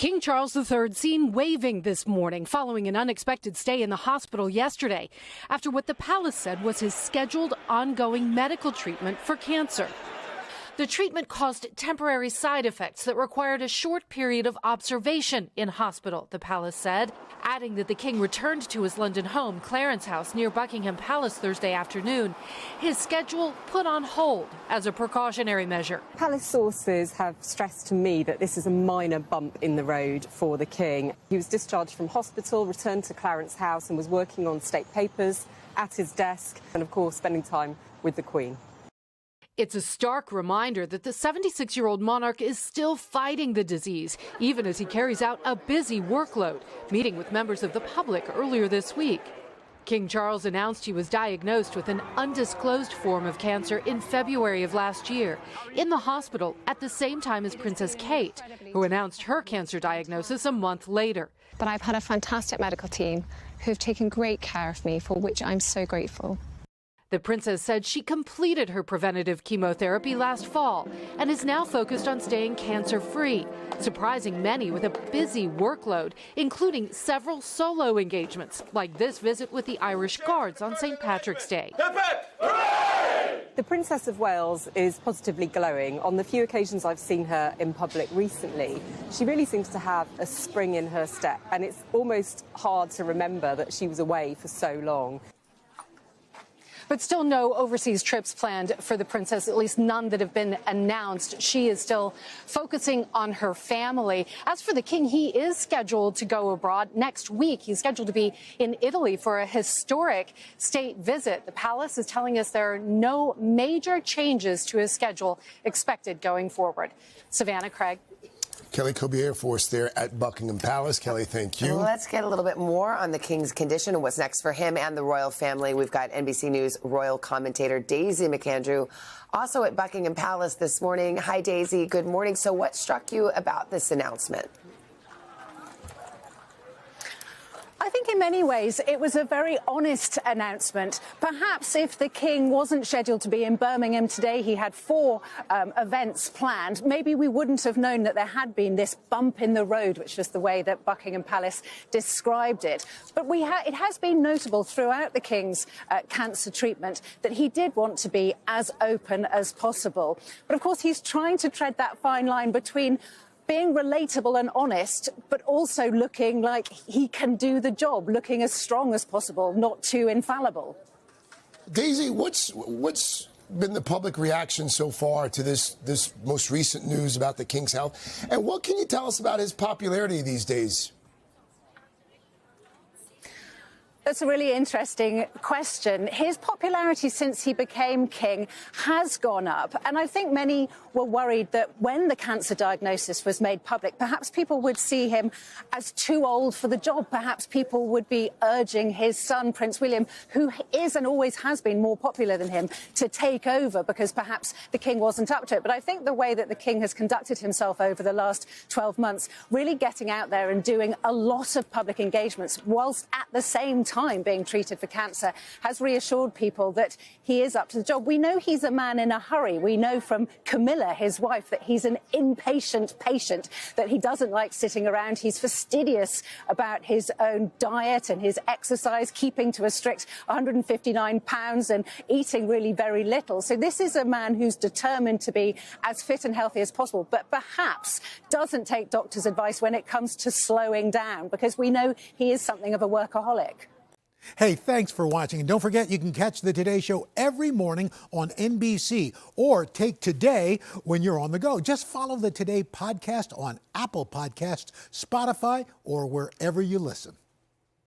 King Charles III seen waving this morning following an unexpected stay in the hospital yesterday after what the palace said was his scheduled ongoing medical treatment for cancer. The treatment caused temporary side effects that required a short period of observation in hospital, the palace said, adding that the king returned to his London home, Clarence House, near Buckingham Palace Thursday afternoon. His schedule put on hold as a precautionary measure. Palace sources have stressed to me that this is a minor bump in the road for the king. He was discharged from hospital, returned to Clarence House and was working on state papers at his desk and, of course, spending time with the Queen. It's a stark reminder that the 76-year-old monarch is still fighting the disease, even as he carries out a busy workload, meeting with members of the public earlier this week. King Charles announced he was diagnosed with an undisclosed form of cancer in February of last year, in the hospital at the same time as Princess Kate, who announced her cancer diagnosis a month later. But I've had a fantastic medical team who've taken great care of me, for which I'm so grateful. The princess said she completed her preventative chemotherapy last fall and is now focused on staying cancer-free, surprising many with a busy workload, including several solo engagements, like this visit with the Irish Guards on St. Patrick's Day. The Princess of Wales is positively glowing. On the few occasions I've seen her in public recently, she really seems to have a spring in her step, and it's almost hard to remember that she was away for so long. But still no overseas trips planned for the princess, at least none that have been announced. She is still focusing on her family. As for the king, he is scheduled to go abroad next week. He's scheduled to be in Italy for a historic state visit. The palace is telling us there are no major changes to his schedule expected going forward. Savannah, Craig. Kelly Cobiella, Air Force there at Buckingham Palace. Kelly, thank you. Let's get a little bit more on the king's condition and what's next for him and the royal family. We've got NBC News royal commentator Daisy McAndrew also at Buckingham Palace this morning. Hi, Daisy. Good morning. So what struck you about this announcement? I think in many ways it was a very honest announcement. Perhaps if the king wasn't scheduled to be in Birmingham today, he had 4 events planned, maybe we wouldn't have known that there had been this bump in the road, which was the way that Buckingham Palace described it. But it has been notable throughout the king's cancer treatment that he did want to be as open as possible. But of course, he's trying to tread that fine line between being relatable and honest, but also looking like he can do the job, looking as strong as possible, not too infallible. Daisy, what's been the public reaction so far to this most recent news about the king's health? And what can you tell us about his popularity these days? That's a really interesting question. His popularity since he became king has gone up. And I think many were worried that when the cancer diagnosis was made public, perhaps people would see him as too old for the job. Perhaps people would be urging his son, Prince William, who is and always has been more popular than him, to take over because perhaps the king wasn't up to it. But I think the way that the king has conducted himself over the last 12 months, really getting out there and doing a lot of public engagements whilst at the same time being treated for cancer, has reassured people that he is up to the job. We know he's a man in a hurry. We know from Camilla, his wife, that he's an impatient patient, that he doesn't like sitting around. He's fastidious about his own diet and his exercise, keeping to a strict 159 pounds and eating really very little. So this is a man who's determined to be as fit and healthy as possible, but perhaps doesn't take doctors' advice when it comes to slowing down, because we know he is something of a workaholic. Hey, thanks for watching. And don't forget, you can catch the Today Show every morning on NBC or take Today when you're on the go. Just follow the Today podcast on Apple Podcasts, Spotify, or wherever you listen.